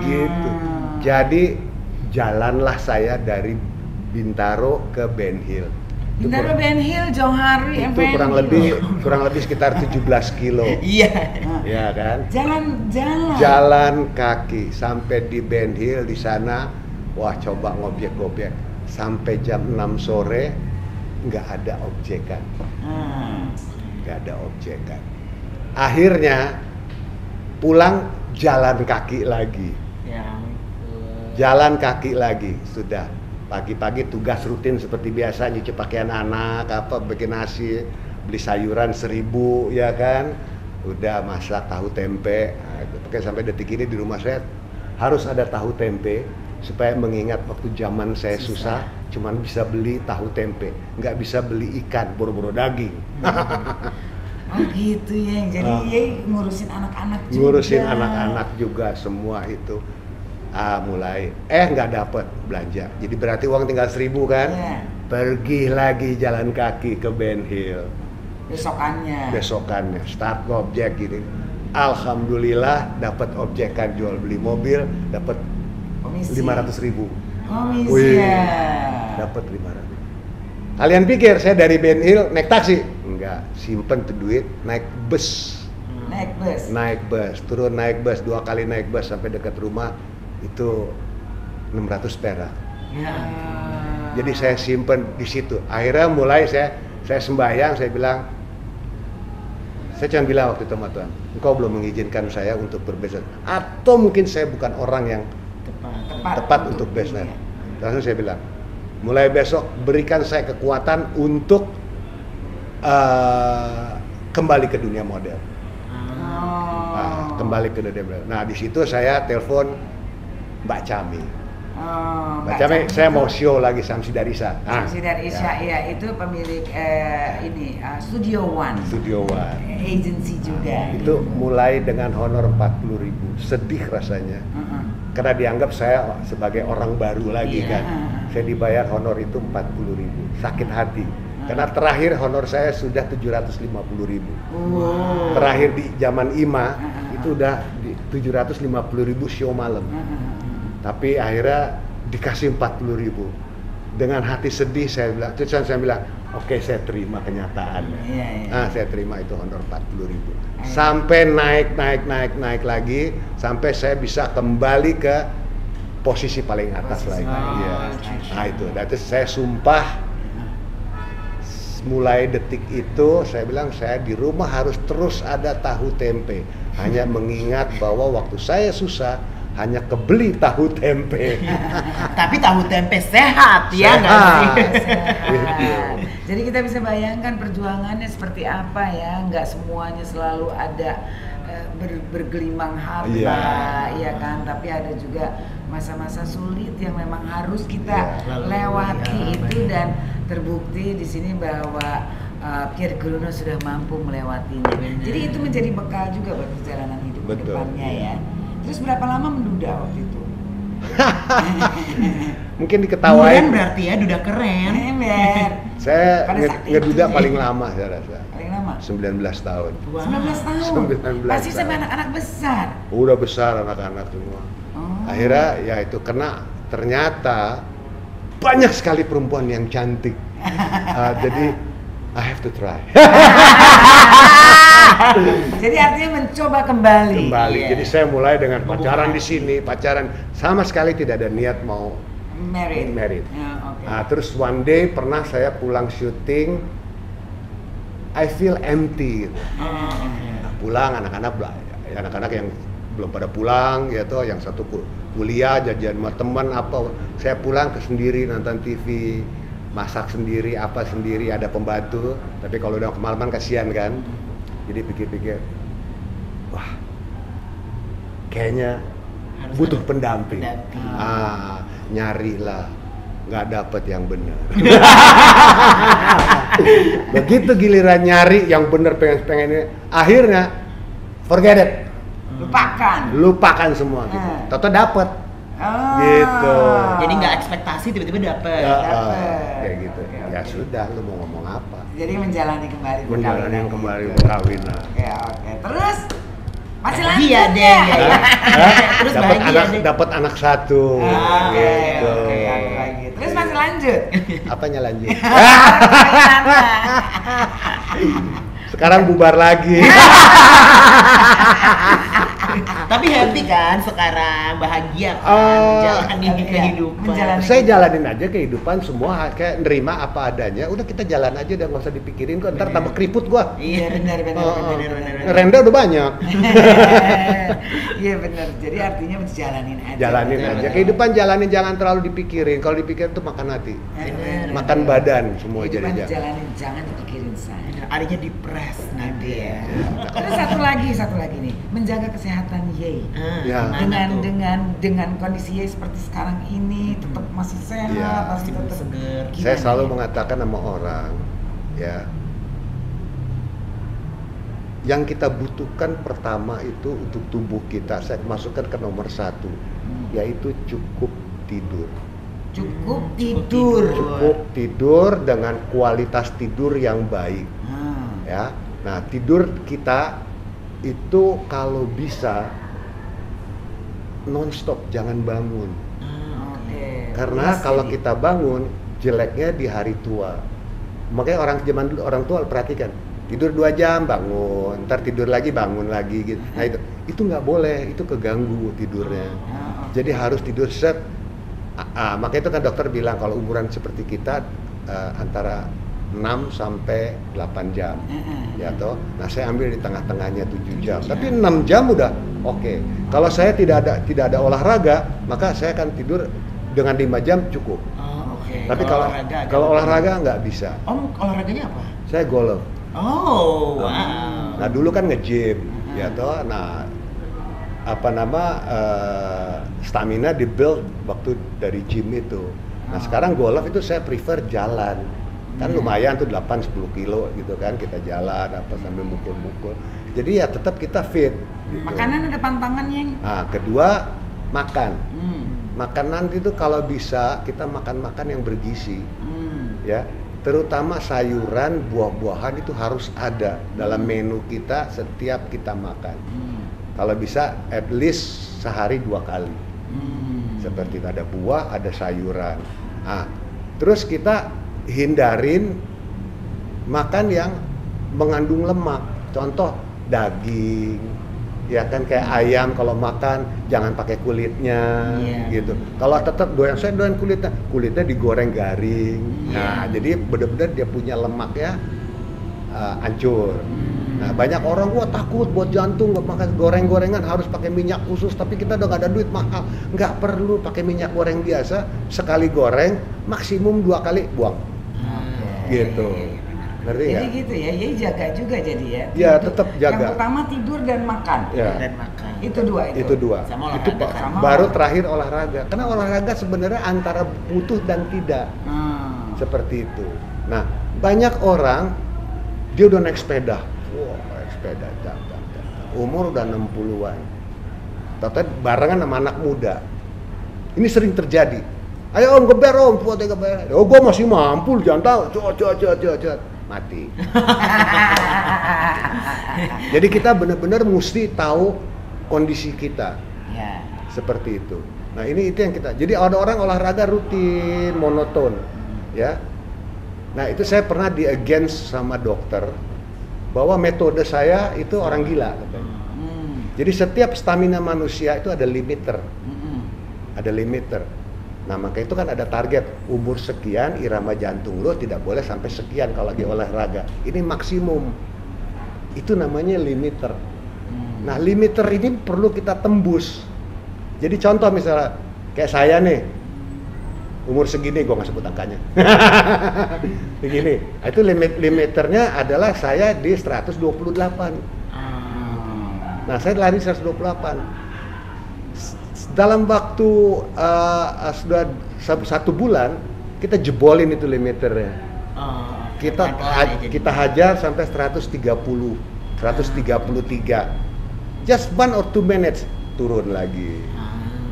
Gitu. Jadi jalanlah saya dari Bintaro ke Ben Hill. Bintaro, Ben Hill, Johari, Itu kurang lebih sekitar 17 kilo. Iya. Ya kan? Jalan kaki sampai di Ben Hill. Di sana wah coba ngobjek sampai jam 6 sore nggak ada objekan. Nggak ada objekan. Akhirnya pulang jalan kaki lagi. Jalan kaki lagi sudah. Pagi-pagi tugas rutin seperti biasa, nyuci pakaian anak, bikin nasi, beli sayuran 1.000 ya kan. Udah masak tahu tempe. Pakai sampai detik ini di rumah saya harus ada tahu tempe supaya mengingat waktu zaman saya susah cuman bisa beli tahu tempe, nggak bisa beli ikan, boro-boro daging. Oh gitu ya, jadi ya ngurusin anak-anak juga. Ngurusin anak-anak juga semua itu. Mulai nggak dapet belanja, jadi berarti uang tinggal 1.000 kan. Pergi lagi jalan kaki ke Ben Hill. Besokannya start ngobjek gini. Alhamdulillah dapat objekan, jual beli mobil, dapat 500.000. Komisi ya. Dapat 500. Kalian pikir saya dari Ben Hill naik taksi? Enggak, simpen tuh duit, naik bus. Naik bus, turun naik bus, 2 kali naik bus sampai dekat rumah itu 600 perak. Ya. Jadi saya simpen di situ. Akhirnya mulai saya sembahyang, saya bilang, saya cuma bilang waktu itu sama Tuhan, Engkau belum mengizinkan saya untuk berbisnis, atau mungkin saya bukan orang yang tepat untuk bisnis. Langsung saya bilang, mulai besok berikan saya kekuatan untuk kembali ke dunia model. Kembali ke dunia model. Nah di situ saya telepon Mbak Chami. Macamnya saya mau show lagi Samsi Darisa. Samsi Darisa, ya itu pemilik Studio One. Studio One. Agency juga. Itu mulai dengan honor 40.000. Sedih rasanya. Karena dianggap saya sebagai orang baru lagi kan. Saya dibayar honor itu 40.000. Sakit hati. Karena terakhir honor saya sudah 750.000. Terakhir di zaman IMA itu udah 750.000 show malam. Tapi akhirnya dikasih 40.000. Dengan hati sedih saya bilang, oke, saya terima kenyataannya. Saya terima itu honor 40.000. Sampai naik lagi, sampai saya bisa kembali ke posisi paling atas lagi. Nah itu, berarti saya sumpah. Mulai detik itu saya bilang saya di rumah harus terus ada tahu tempe. Hanya mengingat bahwa waktu saya susah hanya kebeli tahu tempe. Tapi tahu tempe sehat ya nggak sih? Jadi kita bisa bayangkan perjuangannya seperti apa ya. Nggak semuanya selalu ada bergelimang harta, ya kan? Tapi ada juga masa-masa sulit yang memang harus kita lewati itu dan terbukti di sini bahwa Pierre Gruno sudah mampu melewatinya. Jadi itu menjadi bekal juga buat perjalanan hidup ke depannya ya. Terus berapa lama menduda waktu itu? Mungkin diketawain. Keren berarti ya, duda keren. Saya ngeduda paling lama saya rasa. Paling lama? 19 tahun. 19 tahun? 19 Pasti tahun. sampai anak-anak besar? Udah besar anak-anak semua. Akhirnya ya itu karena ternyata banyak sekali perempuan yang cantik. Jadi I have to try. Jadi artinya mencoba kembali. Jadi saya mulai dengan pacaran di sini, pacaran sama sekali tidak ada niat mau married. Terus one day pernah saya pulang syuting, I feel empty. Pulang anak-anak yang belum pada pulang, gitu, yang satu kuliah, jajan sama teman apa. Saya pulang sendiri nonton TV. Masak sendiri, apa sendiri, ada pembantu. Tapi kalau udah kemalaman kasihan kan. Jadi pikir-pikir, wah, kayaknya butuh pendamping. Nyarilah, nggak dapet yang benar. Begitu giliran nyari yang benar pengen-pengennya, akhirnya forget it. Lupakan semua. Gitu. Toto dapet. Gitu. Jadi nggak ekspektasi tiba-tiba dapet. Kayak gitu. Ya sudah, lu mau ngomong apa? Jadi menjalani kembali perkawinan. Oke. Terus masih lanjut bahagia deh. Terus dapat anak satu. Gitu. Terus masih lanjut. Apanya lanjut? Sekarang bubar lagi. Tapi happy kan sekarang, bahagia kan menjalani kehidupan. Saya jalanin aja kehidupan semua kayak nerima apa adanya. Udah kita jalan aja, udah nggak usah dipikirin kok. Ntar tambah keriput gua. Iya benar. Renda udah banyak. Iya benar. Jadi artinya jalanin aja. Jalanin aja. Kehidupan jalanin, jangan terlalu dipikirin. Kalau dipikirin tuh makan hati. Makan badan semua jadi jalanin, jangan dipikirin saya. Adanya depres nanti ya. Terus satu lagi nih, menjaga kesehatan Ye. Dengan kondisi Ye seperti sekarang ini tetap masih sehat, masih tetap seger. Saya selalu mengatakan sama orang, ya, yang kita butuhkan pertama itu untuk tubuh kita, saya masukkan ke nomor 1, yaitu cukup tidur. Cukup tidur dengan kualitas tidur yang baik. Ya. Nah, tidur kita itu kalau bisa non-stop, jangan bangun. Karena kalau kita bangun, jeleknya di hari tua. Makanya orang tua perhatikan, tidur 2 jam bangun, ntar tidur lagi bangun lagi gitu. Nah itu nggak boleh, itu keganggu tidurnya. Jadi harus tidur set. Makanya itu kan dokter bilang kalau umuran seperti kita antara 6 sampai 8 jam. Ya toh. Nah, saya ambil di tengah-tengahnya 7 jam. Tapi 6 jam udah oke. Kalau saya tidak ada olahraga, maka saya akan tidur dengan 5 jam cukup. Tapi kalau olahraga nggak bisa. Olahraganya apa? Saya golf. Wow. Nah, dulu kan nge-gym, ya toh. Nah, stamina di build waktu dari gym itu. Nah sekarang golf itu saya prefer jalan, kan lumayan tuh 8-10 kilo gitu kan, kita jalan sambil mukul-mukul. Jadi ya tetap kita fit. Gitu. Makanan ada pantangannya. Nah kedua makan. Makanan itu kalau bisa kita makan yang bergizi, ya. Terutama sayuran, buah-buahan itu harus ada dalam menu kita setiap kita makan. Kalau bisa at least sehari 2 kali. Seperti itu, ada buah, ada sayuran. Nah, terus kita hindarin makan yang mengandung lemak. Contoh daging, ya kan kayak ayam kalau makan jangan pakai kulitnya, gitu. Kalau tetap saya doyan kulitnya digoreng garing. Nah, jadi benar-benar dia punya lemaknya hancur. Nah, banyak orang takut buat jantung buat makan goreng-gorengan harus pakai minyak khusus, tapi kita udah gak ada duit mahal. Nggak perlu pakai minyak goreng biasa, sekali goreng maksimum 2 kali buang. Gitu. Ngerti Jadi gitu ya, jaga juga jadi ya. Iya, tetap jaga. Yang pertama tidur dan makan. Ya. Dan makan. Itu dua. Sama olahraga. Itu baru terakhir olahraga. Karena olahraga sebenarnya antara butuh dan tidak. Seperti itu. Nah, banyak orang dia udah naik sepeda. Wah, naik sepeda umur udah 60-an. Tapi barengan sama anak muda. Ini sering terjadi. Ayo om, geber om, geber. Oh, gua masih mampu, jangan tahu. Cot. Mati. Jadi kita benar-benar mesti tahu kondisi kita. Ya. Seperti itu. Nah, itu yang kita. Jadi ada orang olahraga rutin, monoton, ya. Nah, itu saya pernah di against sama dokter bahwa metode saya itu orang gila katanya. Jadi setiap stamina manusia itu ada limiter. Ada limiter. Nah, maka itu kan ada target umur sekian, irama jantung lo tidak boleh sampai sekian kalau lagi olahraga. Ini maksimum. Itu namanya limiter. Nah, limiter ini perlu kita tembus. Jadi contoh misalnya kayak saya nih, umur segini, gue nggak sebut angkanya. Begini, itu limiternya adalah saya di 128. Nah, saya lari 128. Dalam waktu sudah 1 bulan kita jebolin itu limiternya. Kita hajar sampai 130, 133. Just 1 or 2 minutes turun lagi.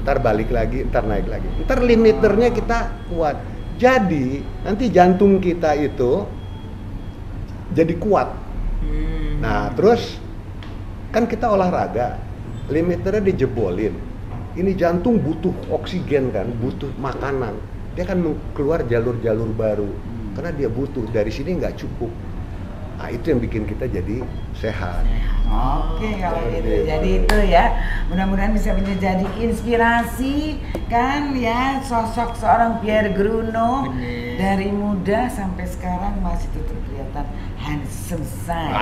Ntar balik lagi, ntar naik lagi. Ntar limiternya kita kuat. Jadi nanti jantung kita itu jadi kuat. Nah, terus kan kita olahraga, limiternya dijebolin. Ini jantung butuh oksigen kan, butuh makanan. Dia kan keluar jalur-jalur baru karena dia butuh, dari sini nggak cukup. Nah, itu yang bikin kita jadi sehat. Oke, kalau gitu. Jadi itu ya, mudah-mudahan bisa menjadi inspirasi kan ya, sosok seorang Pierre Gruno. Dari muda sampai sekarang masih tetap kelihatan handsome say.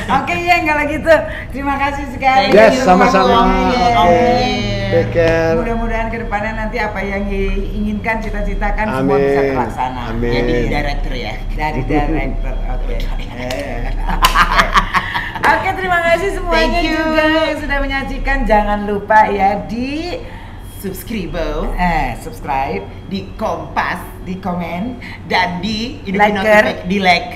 Oke ya, kalau gitu terima kasih sekali. Yes, sama-sama. Take care. Mudah-mudahan kedepannya nanti apa yang diinginkan, cita-citakan semua bisa terlaksana. Amin. Jadi director ya. Dari director. Oke. Oke, terima kasih semuanya juga yang sudah menyaksikan. Jangan lupa ya di subscribe, di Kompas, di komen, dan di like,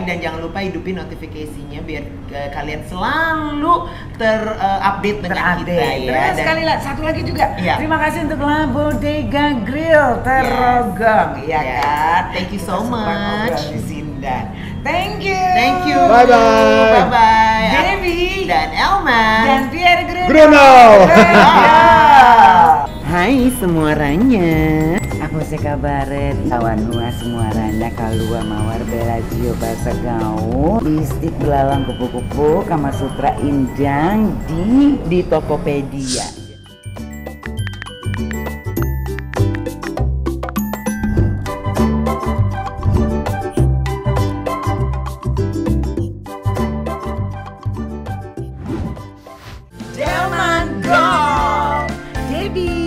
dan jangan lupa hidupin notifikasinya biar kalian selalu terupdate dengan kita ya. Terus sekali lagi, satu lagi juga. Ya. Terima kasih untuk La Bodega Grill Trogong, ya kan? Thank you so much. Di Sindan. Thank you. Bye bye. Devi Dan Elma. dan Pierre Gruno. Hai semuanya. Aku sekabaret kawan nuas semuaranya kalua mawar belajio bahasa gaul listik belalang kupu-kupu Kama Sutra Injang di Tokopedia.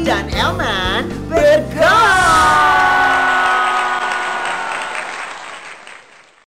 Dan Elma.